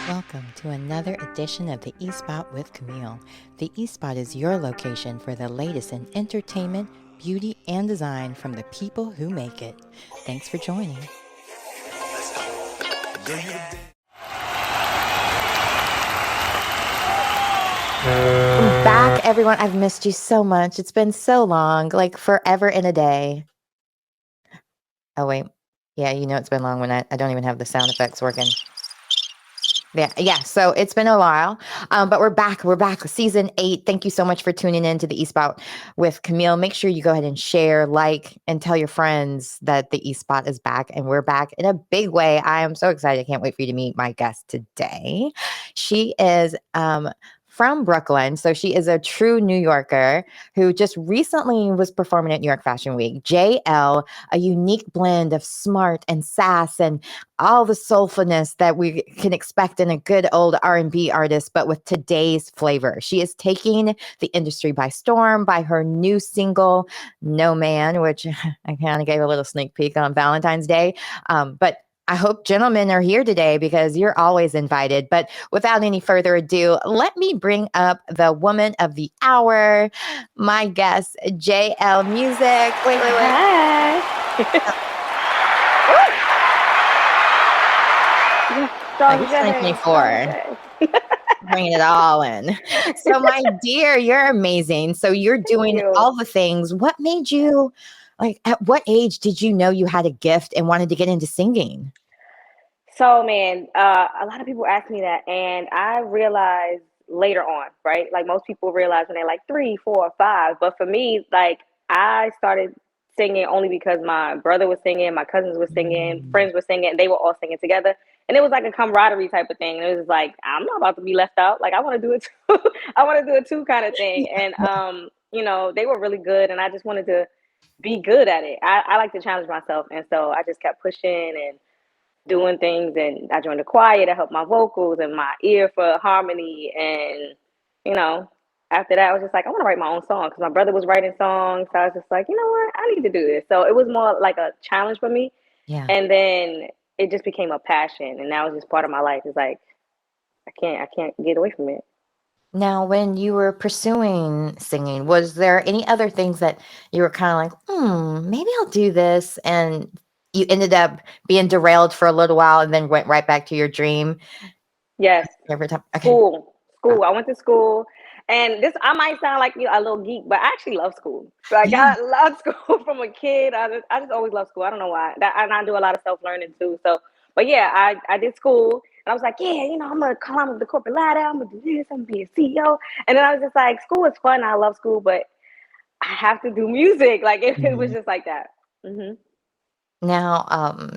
Welcome to another edition of the eSpot with Camille. The eSpot is your location for the latest in entertainment, beauty, and design from the people who make it. Thanks for joining. I'm back, everyone. I've missed you so much. It's been so long, like forever and a day. Oh, wait. Yeah, you know it's been long when I don't even have the sound effects working. Yeah. So it's been a while, but we're back. We're back. Season 8. Thank you so much for tuning in to the eSpot with Camille. Make sure you go ahead and share, like, and tell your friends that the eSpot is back, and we're back in a big way. I am so excited. I can't wait for you to meet my guest today. She is from Brooklyn, so she is a true New Yorker who just recently was performing at New York Fashion Week. Jay Elle, a unique blend of smart and sass and all the soulfulness that we can expect in a good old R&B artist, but with today's flavor. She is taking the industry by storm by her new single, No Man, which I kind of gave a little sneak peek on Valentine's Day. But I hope gentlemen are here today because you're always invited. But without any further ado, let me bring up the woman of the hour, my guest, Jay Elle Music. Wait. Hi. He's 24. Bringing it all in. So, my dear, you're amazing. So you're doing all the things. What made you, like, at what age did you know you had a gift and wanted to get into singing? So, man, a lot of people ask me that, and I realized later on, right? Like most people realize when they're like 3, 4, 5. But for me, like I started singing only because my brother was singing, my cousins were singing, friends were singing, and they were all singing together. And it was like a camaraderie type of thing. And it was like, I'm not about to be left out. Like I want to do it too. I want to do it too kind of thing. And they were really good, and I just wanted to be good at it. I like to challenge myself, and so I just kept pushing and doing things, and I joined the choir to help my vocals and my ear for harmony. And after that I was just like, I want to write my own song because my brother was writing songs, so I was just like, you know what, I need to do this. So it was more like a challenge for me. Yeah. And then it just became a passion, and now it's just part of my life. It's like I can't get away from it. Now, when you were pursuing singing, was there any other things that you were kind of like, maybe I'll do this, and you ended up being derailed for a little while and then went right back to your dream Yes. every time? Okay. School. I went to school, and this I might sound like a little geek, but I actually love school. Like Yeah. I love school from a kid. I just always love school. I don't know why. And I do a lot of self learning too. So, but yeah, I did school, and I was like, yeah, I'm gonna climb up the corporate ladder. I'm gonna do this. I'm gonna be a CEO. And then I was just like, school is fun. I love school, but I have to do music. Like it was just like that. Hmm. Now,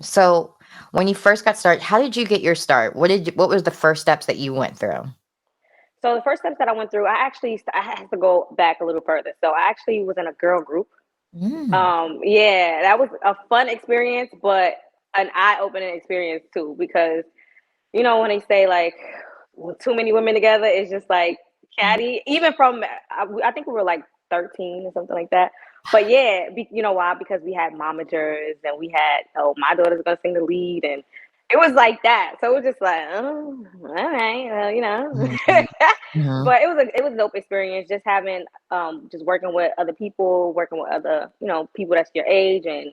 so when you first got started, how did you get your start? What was the first steps that you went through? So the first steps that I went through, I had to go back a little further. So I actually was in a girl group. Mm. Yeah, that was a fun experience, but an eye-opening experience too, because when they say like too many women together, it's just like catty. Even from I think we were like 13 or something like that. But yeah, you know why? Because we had momagers, and we had, my daughter's gonna sing the lead, and it was like that. So it was just like, oh, all right, well. Mhm. But it was a dope experience, just having just working with other people, working with other people that's your age, and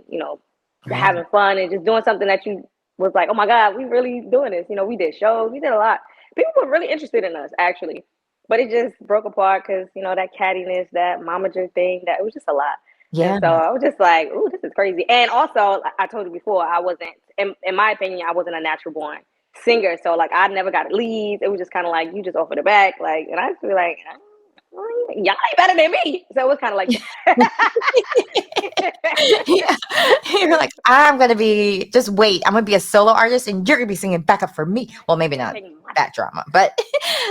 Right. having fun and just doing something that you was like, oh my God, we really doing this. We did shows, we did a lot. People were really interested in us actually, but it just broke apart because that cattiness, that momager thing, that it was just a lot. And Yeah. so I was just like, "Ooh, this is crazy." And also, I told you before, I wasn't, in my opinion, I wasn't a natural born singer. So like, I never got leads. It was just kind of like you just offer the back, like, and I just feel like, y'all ain't better than me. So it was kind of like Yeah. You're like, I'm gonna be just wait. I'm gonna be a solo artist, and you're gonna be singing backup for me. Well, maybe not that drama, but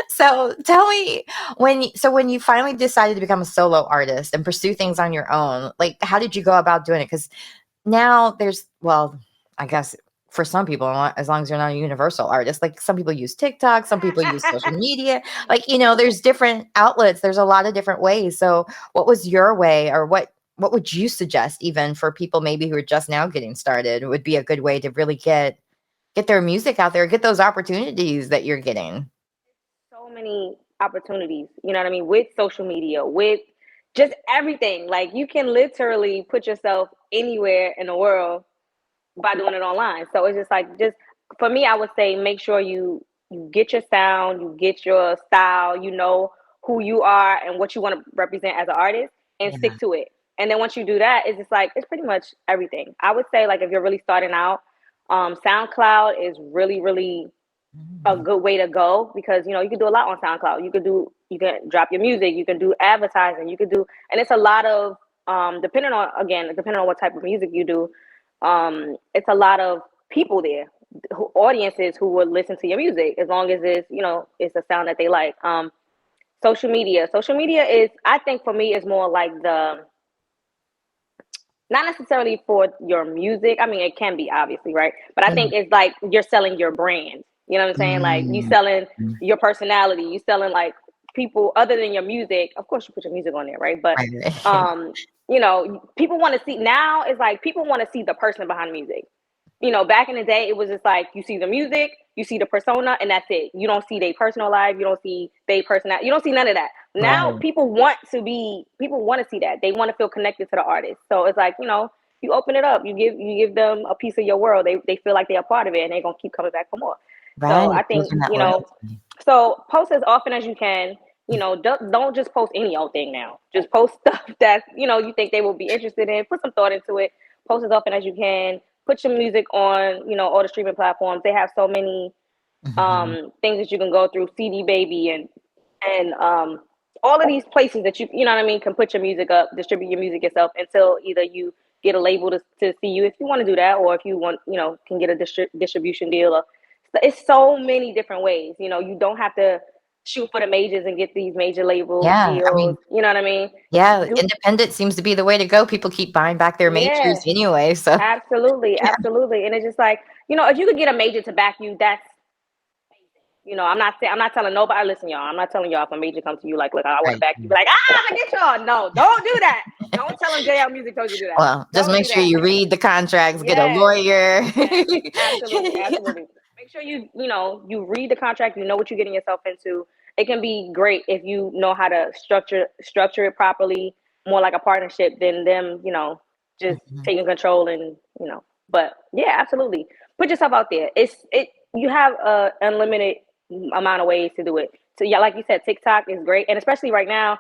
so tell me when you finally decided to become a solo artist and pursue things on your own, like how did you go about doing it? Because now I guess for some people, as long as you're not a universal artist, like some people use TikTok, some people use social media, like, there's different outlets. There's a lot of different ways. So what was your way, or what would you suggest even for people maybe who are just now getting started would be a good way to really get get their music out there, get those opportunities that you're getting. So many opportunities, you know what I mean, with social media, with just everything. Like you can literally put yourself anywhere in the world by doing it online. So it's just like, just for me, I would say make sure you get your sound, you get your style, you know who you are and what you want to represent as an artist, and Yeah. stick to it. And then once you do that, it's just like it's pretty much everything. I would say like if you're really starting out, SoundCloud is really, really a Mhm. good way to go because you can do a lot on SoundCloud. You can drop your music, you can do advertising, you can do, and it's a lot of depending on what type of music you do, it's a lot of people there, audiences who would listen to your music as long as it's a sound that they like. Social media is, I think for me, is more like the, not necessarily for your music. I mean, it can be obviously, right? But I Yeah. think it's like you're selling your brand. You know what I'm saying? Like you Mm. selling your personality. You selling like people other than your music. Of course, you put your music on there, right? But Right, right. Yeah. people want to see, now it's like people want to see the person behind music. Back in the day, it was just like you see the music, you see the persona, and that's it. You don't see their personal life, you don't see their personality, you don't see none of that. Now Right. people want to see that. They want to feel connected to the artist. So it's like, you open it up, you give them a piece of your world. They feel like they're a part of it, and they're gonna keep coming back for more. So Right. I Building think, that loyalty. so post as often as you can. Don't just post any old thing now. Just post stuff that you think they will be interested in. Put some thought into it. Post as often as you can. Put your music on all the streaming platforms. They have so many Mhm. things that you can go through. CD Baby and all of these places that you know what I mean, can put your music up, distribute your music yourself until either you get a label to see you if you want to do that, or if you want, can get a distribution deal. Or, it's so many different ways. You don't have to shoot for the majors and get these major label Yeah, I deals. mean, You know what I mean? yeah, Do independent seems to be the way to go. People keep buying back their Yeah, majors anyway, so absolutely, yeah. absolutely. And it's just like, if you could get a major to back you, that's I'm not telling nobody. Listen, y'all. I'm not telling y'all if a major comes to you like, look, I want to Right. back you. Be like, forget y'all. No, don't do that. Don't tell them Jay Elle Music told you to do that. Well, just Don't make do sure that. you read the contracts, get a Yes, lawyer. yes, absolutely, absolutely. Make sure you read the contract. You know what you're getting yourself into. It can be great if you know how to structure it properly, more like a partnership than them, just Mhm. taking control and. But yeah, absolutely. Put yourself out there. You have a unlimited amount of ways to do it. So yeah, like you said, TikTok is great, and especially right now,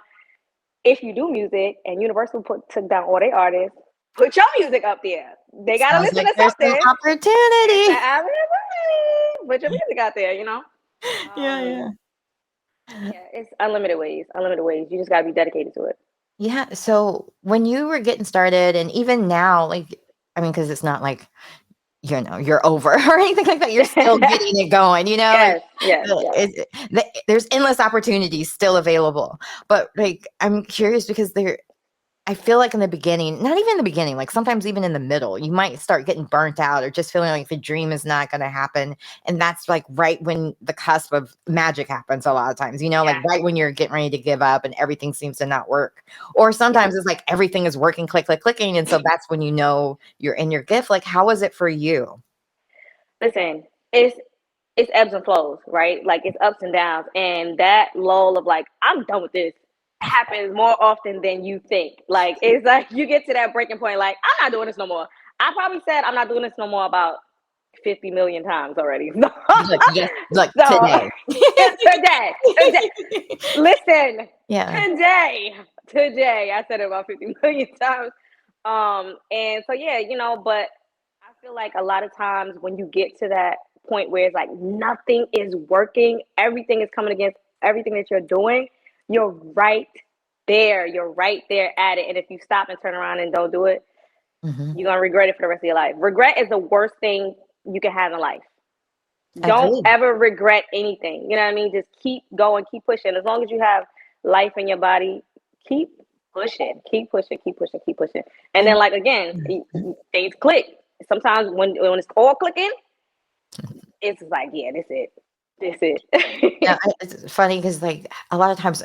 if you do music and Universal took down all their artists, put your music up there. They gotta Sounds listen like to there's some something. It's opportunity. an put your music out there. Yeah, Um, yeah. yeah, it's unlimited ways. Unlimited ways. You just gotta be dedicated to it. Yeah, so when you were getting started and even now, like, I mean, because it's not like, you're over or anything like that, you're still getting it going, and Yes, yes, yes. there's endless opportunities still available. But, like, I'm curious because I feel like in the beginning, not even in the beginning, like sometimes even in the middle, you might start getting burnt out or just feeling like the dream is not going to happen. And that's like right when the cusp of magic happens a lot of times, like Yeah, right when you're getting ready to give up and everything seems to not work. Or yeah. sometimes it's like everything is working, click, click, clicking. And so that's when you're in your gift. Like, how was it for you? Listen, it's ebbs and flows, right? Like it's ups and downs, and that lull of like I'm done with this happens more often than you think. Like it's like you get to that breaking point, like I'm not doing this no more. I probably said I'm not doing this no more about 50 million times already. Like, yes, like So today. today, listen, Yeah. today, I said it about 50 million times. And so yeah, but I feel like a lot of times when you get to that point where it's like nothing is working, everything is coming against everything that you're doing, you're right there. You're right there at it. And if you stop and turn around and don't do it, Hmm. you're gonna regret it for the rest of your life. Regret is the worst thing you can have in life. Don't Agreed. ever regret anything. You know what I mean? Just keep going, keep pushing. As long as you have life in your body, keep pushing, keep pushing, keep pushing, keep pushing. And then, And like again, things click. Sometimes when it's all clicking, it's like, yeah, this it, this yeah, it. it's funny because like a lot of times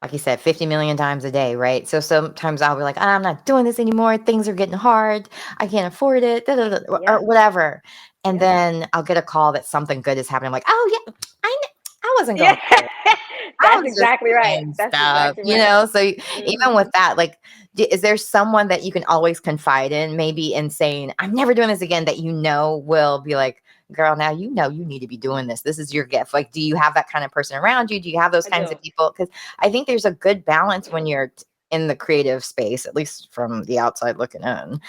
like you said, 50 million times a day, right? So sometimes I'll be like, I'm not doing this anymore. Things are getting hard. I can't afford it, da, da, da, or Yep. whatever. And Yep. then I'll get a call that something good is happening. I'm like, oh yeah, I wasn't Yeah. going through it. I That's was just exactly right. saying That's stuff, exactly you right. know? So even Hmm. with that, like, is there someone that you can always confide in, maybe in saying, I'm never doing this again, that you know will be like, girl, now you know you need to be doing this. This is your gift. Like, do you have that kind of person around you? Do you have those I kinds do. of people? Because I think there's a good balance when you're in the creative space, at least from the outside looking in,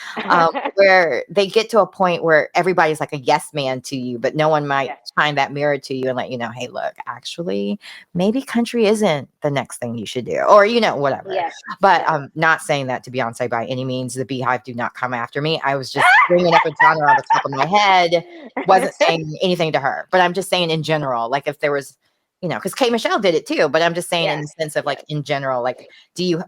where they get to a point where everybody's like a yes man to you, but no one might Yeah. shine that mirror to you and let you know, hey, look, actually, maybe country isn't the next thing you should do, or whatever. Yes. But Yes. I'm not saying that to Beyonce by any means. The Beehive do not come after me. I was just bringing up a genre on the top of my head. Wasn't saying anything to her, but I'm just saying in general, like if there was, because K Michelle did it too. But I'm just saying in Yes. the sense of like Yes. in general, like, do you?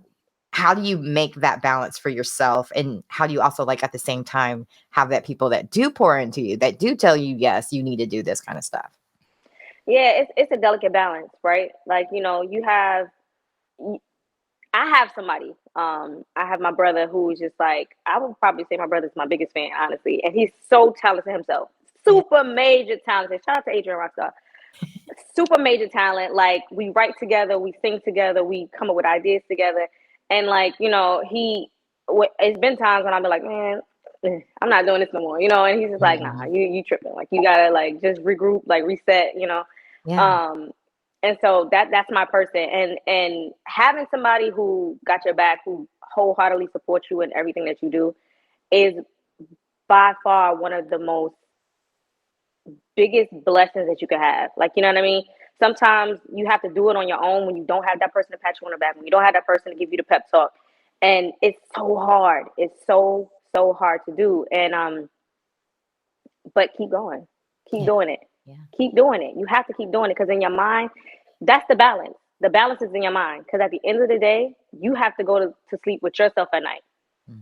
How do you make that balance for yourself, and how do you also like at the same time have that people that do pour into you, that do tell you yes, you need to do this kind of stuff? Yeah, it's a delicate balance, right? Like, I have somebody. I have my brother who is just like, I would probably say my brother's my biggest fan, honestly. And he's so talented himself. Yeah. Super major talented. Shout out to Adrian Rockstar. Super major talent. Like, we write together, we sing together, we come up with ideas together. And like, it's been times when I've been like, man, I'm not doing this no more, and he's just like, nah, Mhm. you tripping. Like, you gotta like just regroup, like reset. Yeah. Um, and so that's my person. And having somebody who got your back, who wholeheartedly supports you in everything that you do, is by far one of the most biggest blessings that you could have. Like, you know what I mean? Sometimes you have to do it on your own when you don't have that person to pat you on the back, when you don't have that person to give you the pep talk. And it's so hard. It's so, so hard to do. But keep going. Keep Yeah. doing it. Yeah. Keep doing it. You have to keep doing it because in your mind, that's the balance. The balance is in your mind. Because at the end of the day, you have to go to sleep with yourself at night.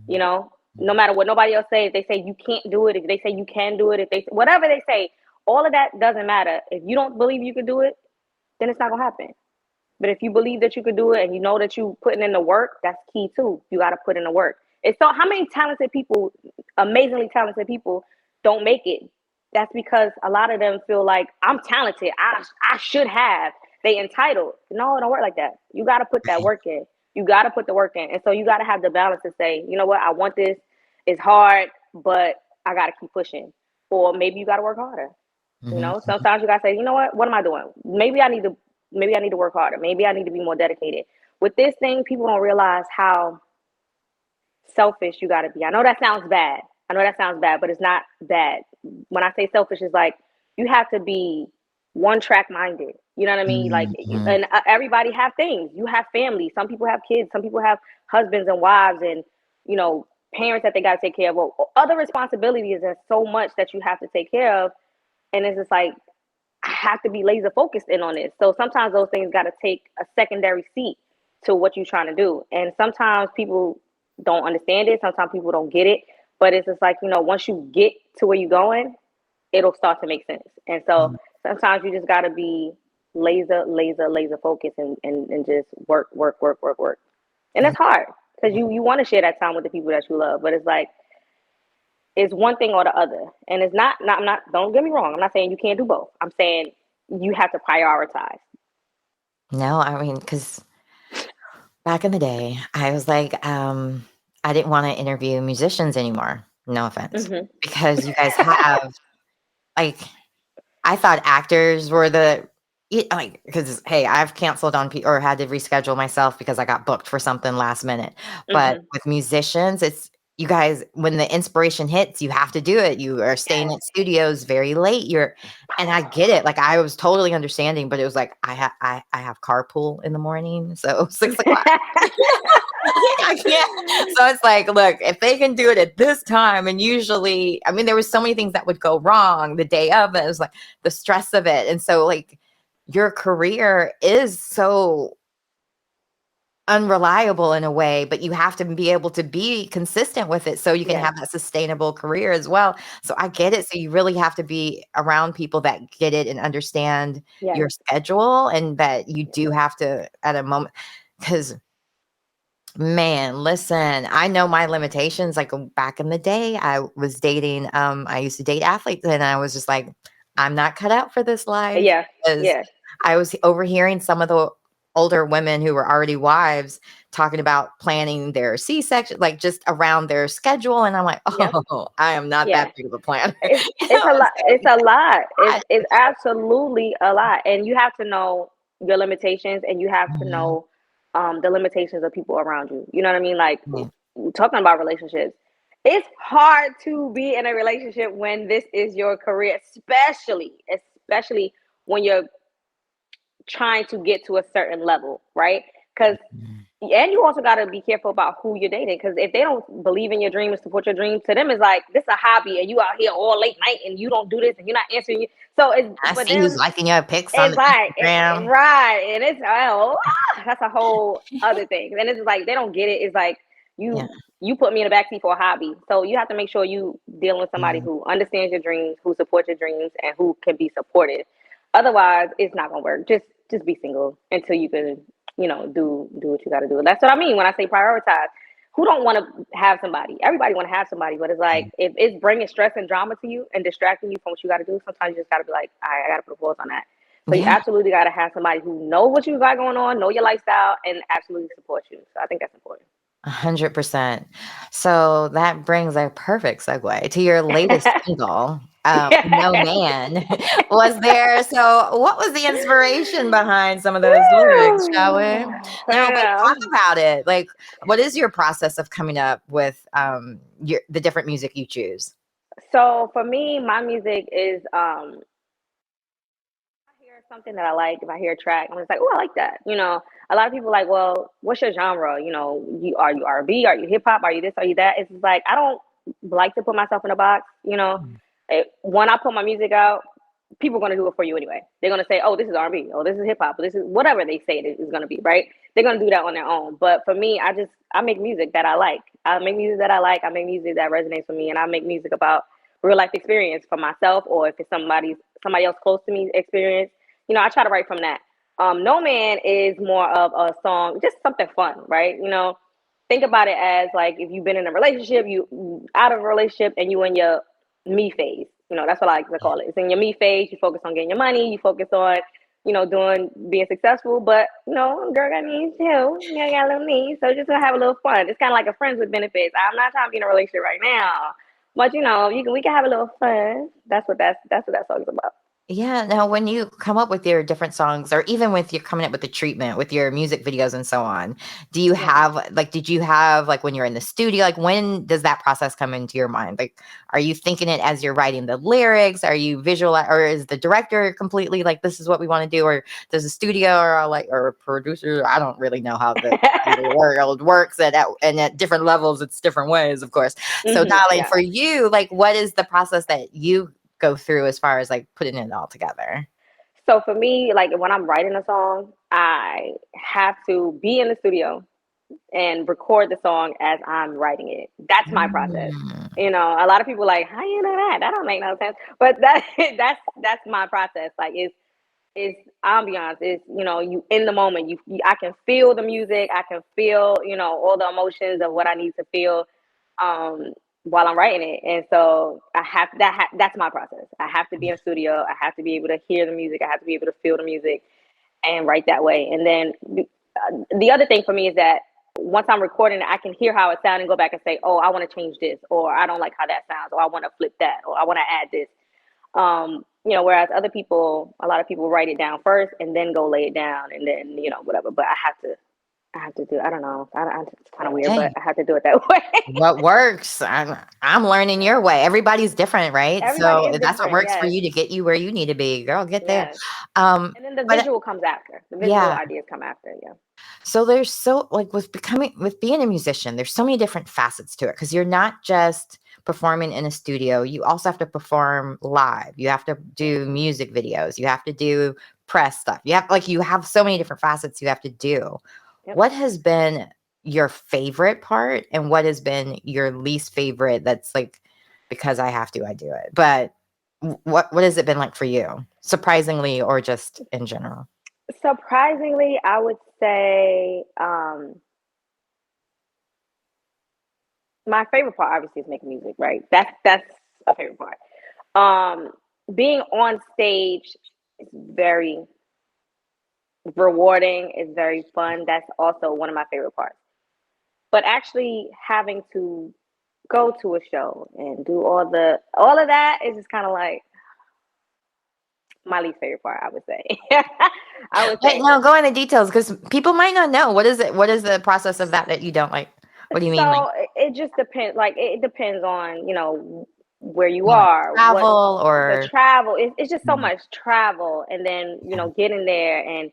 You Mhm. know, no Mhm. matter what nobody else say, if they say you can't do it, if they say you can do it, if they whatever they say, all of that doesn't matter. If you don't believe you can do it, then it's not gonna happen. But if you believe that you could do it and you know that you putting in the work, that's key too. You got to put in the work. It's so how many talented people, amazingly talented people, don't make it. That's because a lot of them feel like I'm talented. I should have. They entitled. No, it don't work like that. You got to put that work in. You got to put the work in, and so you got to have the balance to say, you know what, I want this. It's hard, but I got to keep pushing. Or maybe you got to work harder. Mhm. Sometimes you gotta say, you know what am I doing? Maybe I need to work harder. Maybe I need to be more dedicated. With this thing, people don't realize how selfish you gotta be. I know that sounds bad. But it's not bad. When I say selfish, it's like you have to be one track minded. You know what I mean? Like, Mhm. and everybody have things. You have family. Some people have kids. Some people have husbands and wives, and you know parents that they gotta take care of. Or other responsibilities. There's so much that you have to take care of, and it's just like I have to be laser focused in on this. So sometimes those things got to take a secondary seat to what you're trying to do. And sometimes people don't understand it. Sometimes people don't get it. But it's just like, once you get to where you're going, it'll start to make sense. And so Mhm. sometimes you just got to be laser focused and just work, work, work, work, work. And Yeah. it's hard because you want to share that time with the people that you love. But it's like, it's one thing or the other. And it's not, I'm not, don't get me wrong. I'm not saying you can't do both. I'm saying you have to prioritize. No, I mean, because back in the day, I was like, I didn't want to interview musicians anymore. No offense, Hmm. because you guys have like, I thought actors were like, because hey, I've canceled on or had to reschedule myself because I got booked for something last minute. But Hmm. with musicians, it's you guys, when the inspiration hits, you have to do it. You are staying Yes. at studios very late. And I get it. Like I was totally understanding, but it was like I have carpool in the morning, so 6 o'clock. I can't. So it's like, look, if they can do it at this time, and usually, I mean, there was so many things that would go wrong the day of it. It was like the stress of it. And so, like, your career is so unreliable in a way, but you have to be able to be consistent with it so you can Yes. have that sustainable career as well. So I get it. So you really have to be around people that get it and understand Yes. your schedule, and that you do have to, at a moment, because man, listen, I know my limitations. Like back in the day, I was dating, I used to date athletes, and I was just like, I'm not cut out for this life. Yeah, Because yeah, I was overhearing some of the older women who were already wives talking about planning their C-section, like just around their schedule. And I'm like, yep, oh, I am not yeah. that big of a planner. It's a lot. It's a lot. God. It's absolutely a lot, and you have to know your limitations, and you have to Mhm. know the limitations of people around you. You know what I mean? Like Yeah. talking about relationships, it's hard to be in a relationship when this is your career, especially when you're trying to get to a certain level, right? Because and you also got to be careful about who you're dating, because if they don't believe in your dream and support your dream, to them it's like this a hobby, and you out here all late night and you don't do this and you're not answering you. So it's I for see who's them, liking your pics on it's the like Instagram. right, and it's that's a whole other thing. And it's like they don't get it. It's like Yeah. you put me in the backseat for a hobby, so you have to make sure you dealing with somebody Mhm. who understands your dreams, who supports your dreams, and who can be supported. Otherwise, it's not gonna work. Just be single until you can, do what you got to do. That's what I mean when I say prioritize. Who don't want to have somebody? Everybody want to have somebody, but it's like if it's bringing stress and drama to you and distracting you from what you got to do, sometimes you just got to be like, all right, I got to put a pause on that. So you Yeah. absolutely got to have somebody who know what you got going on, know your lifestyle, and absolutely support you. So I think that's important. 100%. So that brings a perfect segue to your latest single, No Man. Was there so what was the inspiration behind some of those lyrics, shall we? No, but talk about it. Like, what is your process of coming up with, the different music you choose? So for me, my music is I hear something that I like, if I hear a track, I'm just like, oh, I like that. A lot of people are like, well, what's your genre? Are you R&B? Are you hip hop? Are you this? Are you that? It's just like I don't like to put myself in a box. Mm. When I put my music out, people are gonna do it for you anyway. They're gonna say, oh, this is R&B. Oh, this is hip hop. This is whatever they say it is gonna be, right? They're gonna do that on their own. But for me, I make music that I like. I make music that I like. I make music that resonates with me, and I make music about real life experience for myself, or if it's somebody else close to me experience. I try to write from that. No Man is more of a song, just something fun, right? Think about it as like if you've been in a relationship, you out of a relationship, and you in your me phase. That's what I like to call it. It's in your me phase. You focus on getting your money. You focus on, being successful. But girl got needs too. You got a little needs, so just to have a little fun. It's kind of like a friends with benefits. I'm not trying to be in a relationship right now, but we can have a little fun. That's what that song's about. Yeah. Now, when you come up with your different songs, or even with your coming up with the treatment with your music videos and so on, do you Yeah. have like, did you have like when you're in the studio, like when does that process come into your mind? Like, are you thinking it as you're writing the lyrics? Are you visual, or is the director completely like, this is what we want to do? Or does the studio or a producer? I don't really know how the world works and at different levels, it's different ways, of course. So, Darling, Yeah. for you, like, what is the process that you go through as far as like putting it all together? So for me, like when I'm writing a song, I have to be in the studio and record the song as I'm writing it. That's my process. Mm. A lot of people are like, how you know that? That don't make no sense. But that's my process. Like it's ambiance. It's you in the moment. I can feel the music. I can feel all the emotions of what I need to feel um, while I'm writing it. And so that's my process. I have to be in the studio. I have to be able to hear the music. I have to be able to feel the music and write that way. And then the other thing for me is that once I'm recording it, I can hear how it sounds and go back and say, oh, I want to change this, or I don't like how that sounds, or I want to flip that, or I want to add this. Whereas a lot of people write it down first and then go lay it down and then, whatever. But I have to do, I don't know. It's kind of weird, but Hey, I have to do it that way. what works? I'm learning your way. Everybody's different, right? Everybody So is if that's what different. works for Yes. you to get you where you need to be, girl, get there. Yes. And then the But visual comes after. The visual yeah, ideas come after. Yeah. so there's so like with being a musician, there's so many different facets to it because you're not just performing in a studio, you also have to perform live. You have to Yep. do music videos, you have to do press stuff. You have so many different facets you have to do. Yep. What has been your favorite part and what has been your least favorite that's like because I do it. But what has it been like for you? Surprisingly or just in general? Surprisingly, I would say my favorite part obviously is making music, right? That's my favorite part. Um, Being on stage is very rewarding. It's very fun. That's also one of my favorite parts. But actually having to go to a show and do all of that is just kind of like my least favorite part, I would say. I would Wait, say. no, go into details because people might not know. What is it? What is the process of that you don't like? What do you mean? Like, So it just depends. Like it depends on where you you mean like are, what travel the or travel. It's just so mm, much travel, and then yeah. getting there and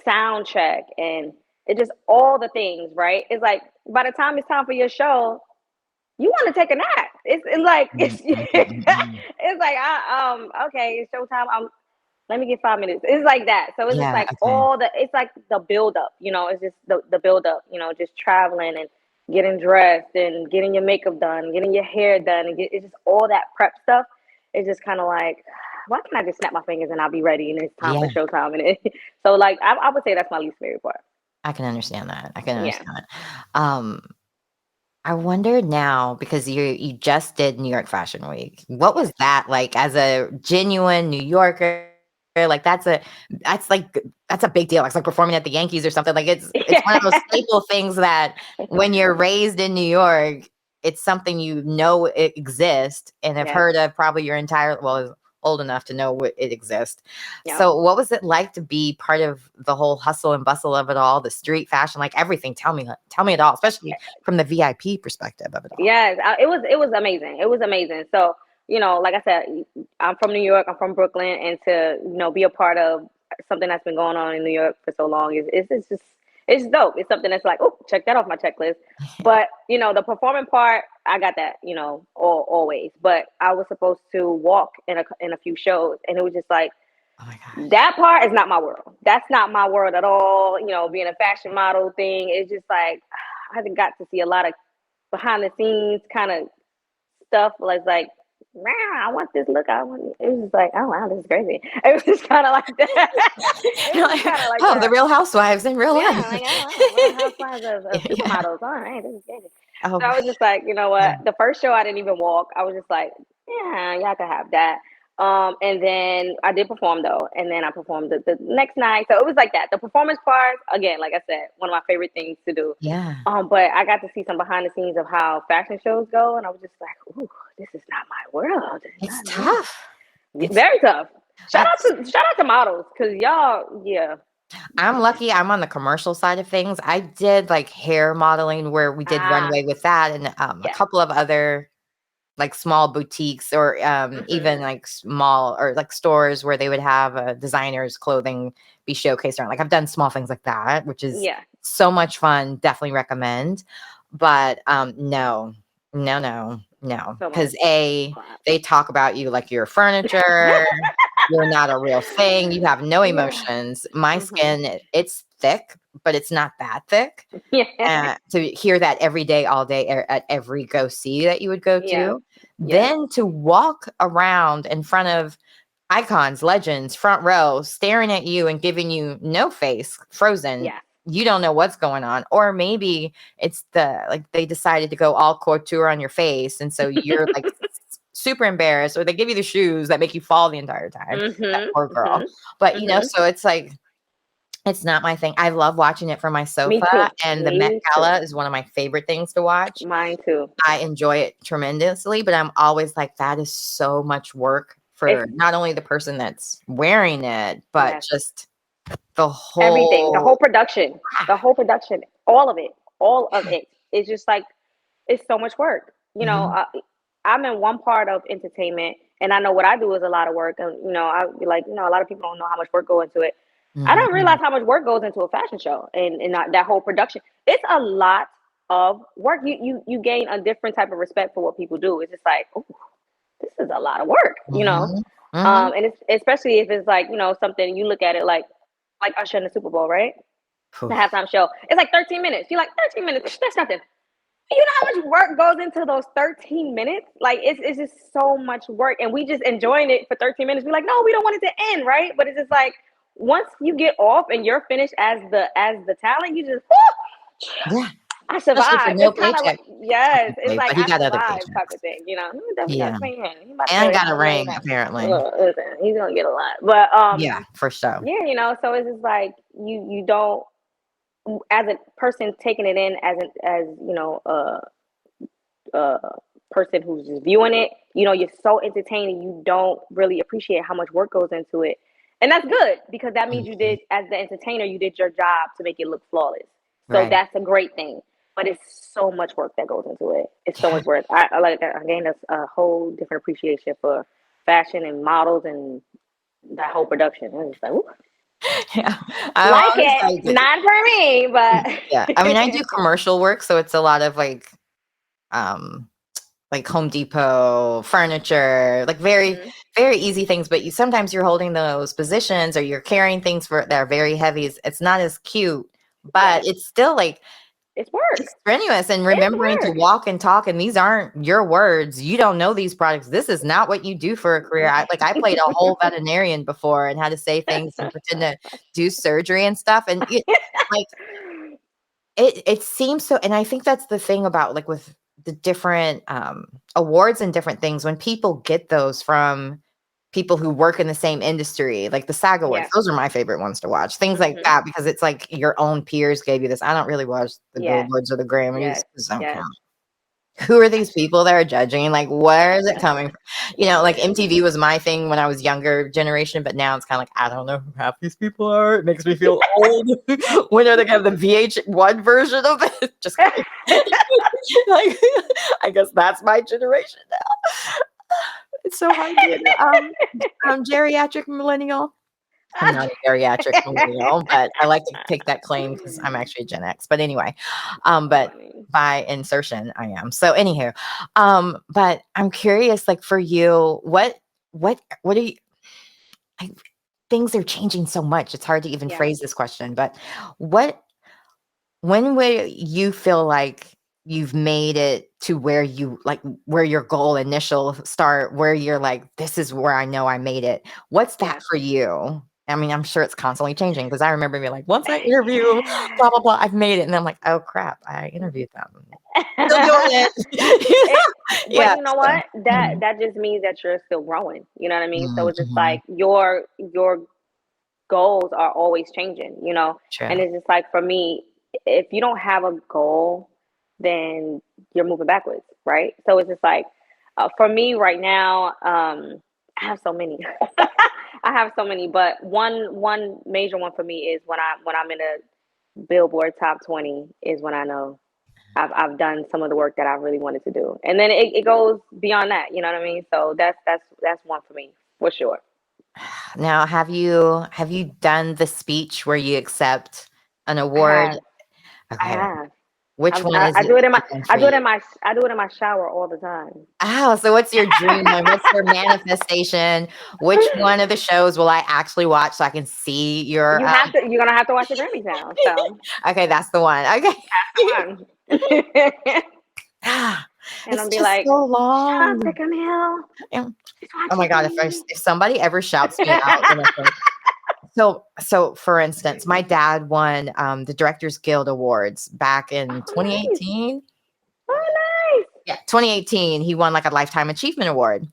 sound check and it just all the things. Right? It's like by the time it's time for your show, you want to take a nap. It's like Mm, it's mm, mm, mm, mm. it's like okay, it's showtime. Let me get 5 minutes. It's like that. So it's just Yeah, like okay. it's like the build up, it's just the build up, just traveling and getting dressed and getting your makeup done, getting your hair done. It's just all that prep stuff. It's just kind of like, why can't I just snap my fingers and I'll be ready and it's time for Yeah, showtime? So like, I would say that's my least favorite part. I can understand that. I can Yeah. understand that. Um, I wonder now because you just did New York Fashion Week. What Yes. was that like as a genuine New Yorker? Like that's a big deal. It's like performing at the Yankees or something. Like it's one of those staple things that when you're raised in New York, it's something you know it exists and have Yes. heard of probably your entire well, old enough to know it exists. Yep. So what was it like to be part of the whole hustle and bustle of it all, the street fashion, like everything? Tell me it all, especially from the VIP perspective of it all. Yes, it was amazing. It was amazing. So, like I said, I'm from New York. I'm from Brooklyn, and to be a part of something that's been going on in New York for so long is just it's dope. It's something that's like, oh, check that off my checklist. But the performing part, I got that, always. But I was supposed to walk in a few shows, and it was just like Oh my gosh. that part is not my world. That's not my world at all. Being a fashion model thing, it's just like I haven't got to see a lot of behind the scenes kind of stuff like wow, I want this look. It was just like, oh wow, this is crazy. It was just kind of like that. It You're was just like, kind of like oh, the that. Real Housewives in real Yeah, life. like oh, Real Housewives of Yeah. supermodels. All right, this is crazy. Oh, So I was just like, you know yeah. what? The first show I didn't even walk. I was just like, yeah, y'all can have that. And then I did perform though, and then I performed the next night. So it was like that. The performance part, again, like I said, one of my favorite things to do. Yeah. But I got to see some behind the scenes of how fashion shows go, and I was just like, ooh, this is not my world. It's tough. It's Very tough. that's Shout out to models, cause y'all, yeah. I'm lucky I'm on the commercial side of things. I did like hair modeling where we did Ah, runway with that and a yeah. couple of other like small boutiques or even Hmm. like small or like stores where they would have designers clothing be showcased around. Like I've done small things like that, which is Yeah. so much fun. Definitely recommend. But no, So much because a crap. they talk about you like you're furniture. You're not a real thing. You have no Yeah. emotions. My Hmm. skin, it's thick, but it's not that thick. Yeah. To hear that every day, all day, at every go see that you would go Yeah. to, Yes. then to walk around in front of icons, legends, front row, staring at you and giving you no face, frozen. Yeah. You don't know what's going on. Or maybe it's like they decided to go all couture on your face. And so you're like super embarrassed, or they give you the shoes that make you fall the entire time. That Mhm. poor girl. Mhm. But, Mhm. so it's like, it's not my thing. I love watching it from my Me sofa, too. and the Met Me too. Gala is one of my favorite things to watch. Mine too. I enjoy it tremendously, but I'm always like, that is so much work for It's not only the person that's wearing it, but yes. just the Everything. The whole whole production. The whole production. All of it. All of it. It's just like it's so much work. Mhm, I'm in one part of entertainment, and I know what I do is a lot of work. And I be like, a lot of people don't know how much work goes into it. I don't mhm. realize how much work goes into a fashion show and that whole production. It's a lot of work. You gain a different type of respect for what people do. It's just like, oh, this is a lot of work. Mhm, mhm. And it's especially if it's like something you look at it like Usher in the Super Bowl, right? The Oof. halftime show. It's like 13 minutes. You're like 13 minutes. That's nothing. You know how much work goes into those 13 minutes? Like it's just so much work, and we just enjoying it for 13 minutes. We're like, no, we don't want it to end, right? But it's just like, once you get off and you're finished as the talent, you just Yeah. I Especially for survived. no It's kind of paycheck. like, yes, it's Technically, like but he I got other survived type paychecks. of thing. You know, he definitely got Yeah. a payment. He about to And get got a a million. ring, apparently. Listen, he's gonna get a lot. But Yeah, for sure. yeah, you know, so it's just like you don't, as a person taking it in as you know, uh person who's just viewing it, you know, you're so entertained and you don't really appreciate how much work goes into it. And that's good because that means you Mhm. did, as the entertainer, you did your job to make it look flawless. So Right. that's a great thing. But it's so much work that goes into it. It's so Yeah. much work. I like that. I gained a whole different appreciation for fashion and models and that whole production. I was like, ooh, Yeah. I'm like always it. like, Not for me, yeah. I mean, I do but commercial work, so it's a lot of like Home Depot, furniture, like very, Mhm. very easy things. But sometimes you're holding those positions or you're carrying things that are very heavy. It's not as cute, yeah, but it's still like it's work. it's strenuous. And It's remembering to work. walk and talk, and these aren't your words. You don't know these products. This is not what you do for a career. I played a whole veterinarian before and had to say things and pretend to do surgery and stuff. And like it seems so, and I think that's the thing about like with the different awards and different things when people get those from people who work in the same industry, like the SAG Awards. Yeah. Those are my favorite ones to watch. Things like Mhm. that because it's like your own peers gave you this. I don't really watch the Yes. Billboards or the Grammys Yes. because I don't Yes. count. Who are these people that are judging? Like, where is it coming from? Like MTV was my thing when I was younger generation, but now it's kind of like, I don't know who half these people are. It makes me feel old. When are they going to have the VH1 version of it? Just kidding. Like, I guess that's my generation now. It's so hard being geriatric millennial. I'm not a geriatric millennial, but I like to take that claim because I'm actually a Gen X. But anyway, but Funny. by insertion, I am. So anywho, but I'm curious, like for you, what are you? I, things are changing so much. It's hard to even Yeah. phrase this question. But what? When will you feel like you've made it to where you like where your goal initial start, where you're like, this is where I know I made it? What's that Yeah. for you? I mean, I'm sure it's constantly changing because I remember being like, once I interview, Yeah. blah, blah, blah, I've made it. And I'm like, oh crap, I interviewed them. Still doing it. It, but Yeah. you know So, what? That mhm, that just means that you're still growing. You know what I mean? So mhm, it's just mhm. like your goals are always changing, you know? True. And it's just like for me, if you don't have a goal, then you're moving backwards, right? So it's just like for me right now, I have so many. I have so many, but one major one for me is when I'm in a Billboard top 20 is when I know I've done some of the work that I really wanted to do. And then it goes beyond that, you know what I mean? So that's one for me, for sure. Now, have you done the speech where you accept an I award? have. I Okay. have. Which one is I it do it in my again for you? I do it in my shower all the time. Oh, so what's your dream one? What's your manifestation? Which one of the shows will I actually watch so I can see your You're gonna have to watch the Grammys now. So okay, that's the one. Okay. that's the one. Ah, And it's I'll be just like, so shout out to long. Camille. Yeah. She's Oh my watching God, me. if somebody ever shouts me out in a thing. So for instance, my dad won the Directors Guild Awards back in Oh nice. 2018. Oh Yeah, 2018, he won like a lifetime achievement award.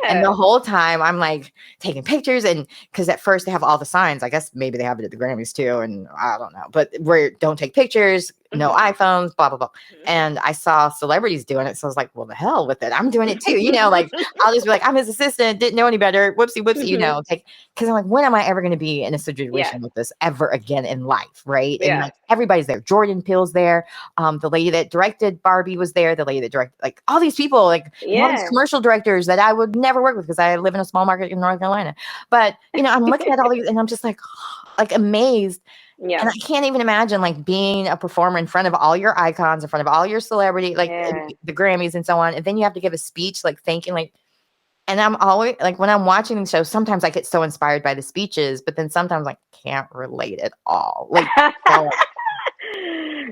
And the nice. whole time I'm like taking pictures and because at first they have all the signs. I guess maybe they have it at the Grammys too. And I don't know, but where don't take pictures, no Yeah. iPhones, blah, blah, blah. Mhm. And I saw celebrities doing it. So I was like, well, the hell with it. I'm doing it too. Like I'll just be like, I'm his assistant, didn't know any better. Whoopsie, whoopsie, Mhm. take because I'm like, when am I ever going to be in a Yeah. situation like this ever again in life? Right. And Yeah. like everybody's there. Jordan Peele's there. The lady that directed Barbie was there. The lady that directed like all these people, like all these Yeah. commercial directors that I would never work with because I live in a small market in North Carolina. But I'm looking at all these and I'm just like amazed. Yeah. And I can't even imagine like being a performer in front of all your icons, in front of all your celebrity, like Yeah. the Grammys and so on. And then you have to give a speech like thanking like and I'm always like when I'm watching the show, sometimes I get so inspired by the speeches, but then sometimes like can't relate at all. Like so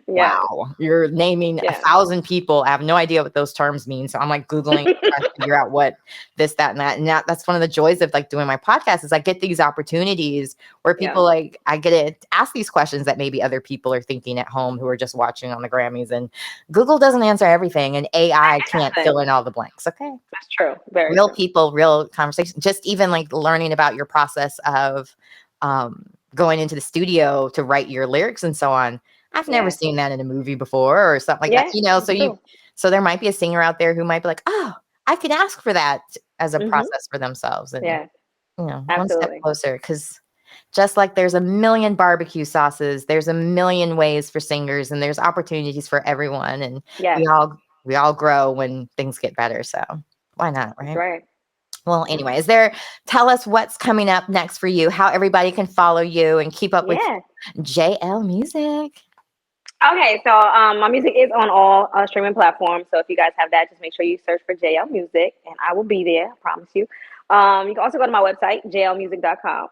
Yeah. Wow. You're naming Yeah. 1,000 people. I have no idea what those terms mean. So I'm like Googling, trying to figure out what this, that, and that. And that's one of the joys of like doing my podcast is I get these opportunities where people like, I get to ask these questions that maybe other people are thinking at home who are just watching on the Grammys, and Google doesn't answer everything and AI can't fill in all the blanks. Okay. That's true. Very Real true. people, real conversation. Just even like learning about your process of going into the studio to write your lyrics and so on. I've never seen that in a movie before or something like that, you know, so there might be a singer out there who might be like, oh, I could ask for that as a process for themselves. And, you know, one step closer, because just like there's a million barbecue sauces, there's a million ways for singers, and there's opportunities for everyone. And we all grow when things get better. So why not? Right. Right. Well, anyway, tell us what's coming up next for you, how everybody can follow you and keep up with Jay Elle music. Okay, so my music is on all streaming platforms. So if you guys have that, just make sure you search for Jay Elle Music, and I will be there. I promise you. You can also go to my website, jaylmusic.com.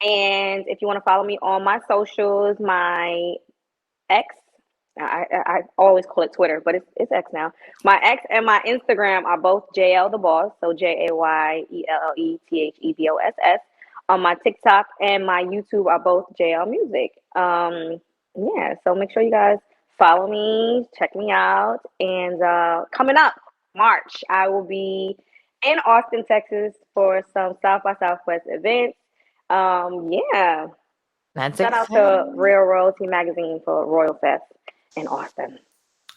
And if you want to follow me on my socials, my X, I always call it Twitter, but it's X now. My X and my Instagram are both JL the Boss, so JayelleTheboss. My TikTok and my YouTube are both JL Music. So make sure you guys follow me, check me out, and coming up March, I will be in Austin, Texas for some South by Southwest events. That's Shout out to Real Royalty Magazine for Royal Fest in Austin.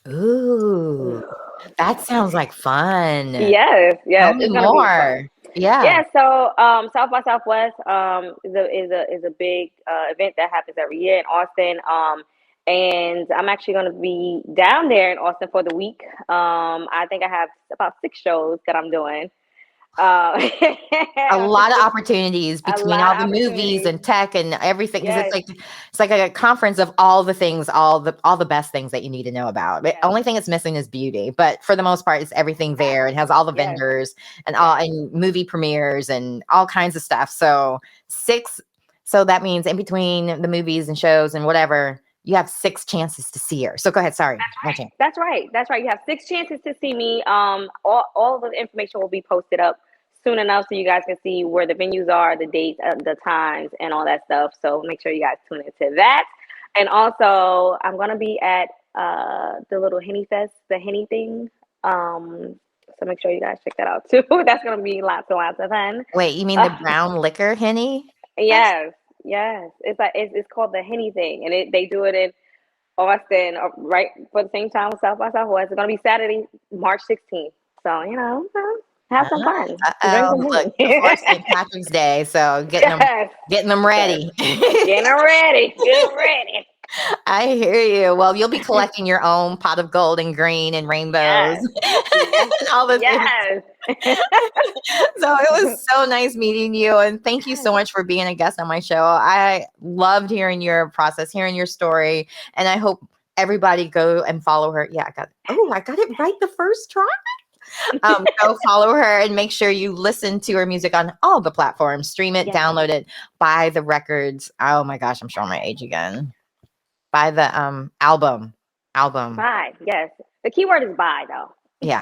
Ooh, that sounds like fun. Yes. Tell me more. Yeah. So South by Southwest is a big event that happens every year in Austin. And I'm actually going to be down there in Austin for the week. I think I have about 6 shows that I'm doing. A lot of opportunities between all the movies and tech and everything, because it's like a conference of all the things, all the best things that you need to know about. The only thing it's missing is beauty, but for the most part, it's everything there. It has all the vendors and all and movie premieres and all kinds of stuff. So that means in between the movies and shows and whatever, you have 6 chances to see her. So go ahead. Sorry. That's right. You have 6 chances to see me. All the information will be posted up soon enough so you guys can see where the venues are, the dates, the times, and all that stuff. So make sure you guys tune into that. And also, I'm going to be at the little Henny Fest, the Henny thing. So make sure you guys check that out too. That's going to be lots and lots of fun. Wait, you mean the brown liquor Henny? Yes. It's called the Henny thing, and they do it in Austin right for the same time with South by Southwest. It's going to be Saturday, March 16th. So have some fun. Look, before St. Patrick's Day, so getting them ready. Getting them ready. Get ready. I hear you. Well, you'll be collecting your own pot of gold and green and rainbows. And all the things. So it was so nice meeting you, and thank you so much for being a guest on my show. I loved hearing your process, hearing your story, and I hope everybody go and follow her. Yeah, I got it right the first try. Go follow her and make sure you listen to her music on all the platforms. Stream it, download it, buy the records. Oh my gosh, I'm showing my age again. Buy the album. Buy, yes. The keyword is buy, though. Yeah,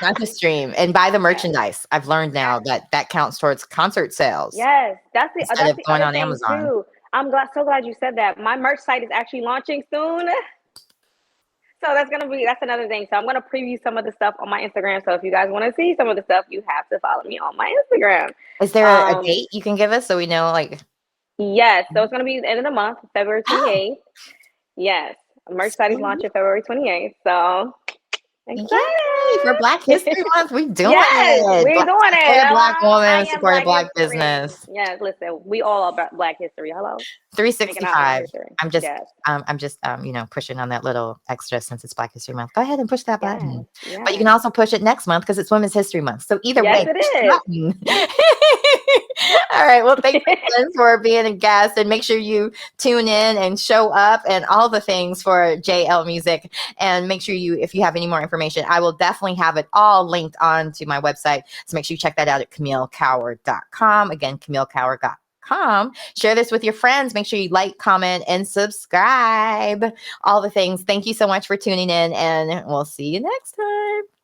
not to stream, and buy the merchandise. I've learned now that counts towards concert sales. Yes, that's the going on Amazon. Too. I'm so glad you said that. My merch site is actually launching soon. So that's another thing. So I'm gonna preview some of the stuff on my Instagram. So if you guys want to see some of the stuff, you have to follow me on my Instagram. Is there a date you can give us so we know? Yes. So it's gonna be the end of the month, February 28th. Yes, merch site is launching February 28th. So yay, for Black History Month, we're doing it. We're doing it. Black woman, support a Black business. Yes, listen, we all about Black history. Hello. 365. I'm just pushing on that little extra since it's Black History Month. Go ahead and push that button. But you can also push it next month because it's Women's History Month. So either way, it is. All right. Well, thank you for being a guest, and make sure you tune in and show up and all the things for Jay Elle Music. And make sure if you have any more information, I will definitely have it all linked onto my website. So make sure you check that out at CamilleKauer.com. Again, CamilleKauer.com. gmail.com. Share this with your friends. Make sure you like, comment, and subscribe. All the things. Thank you so much for tuning in, and we'll see you next time.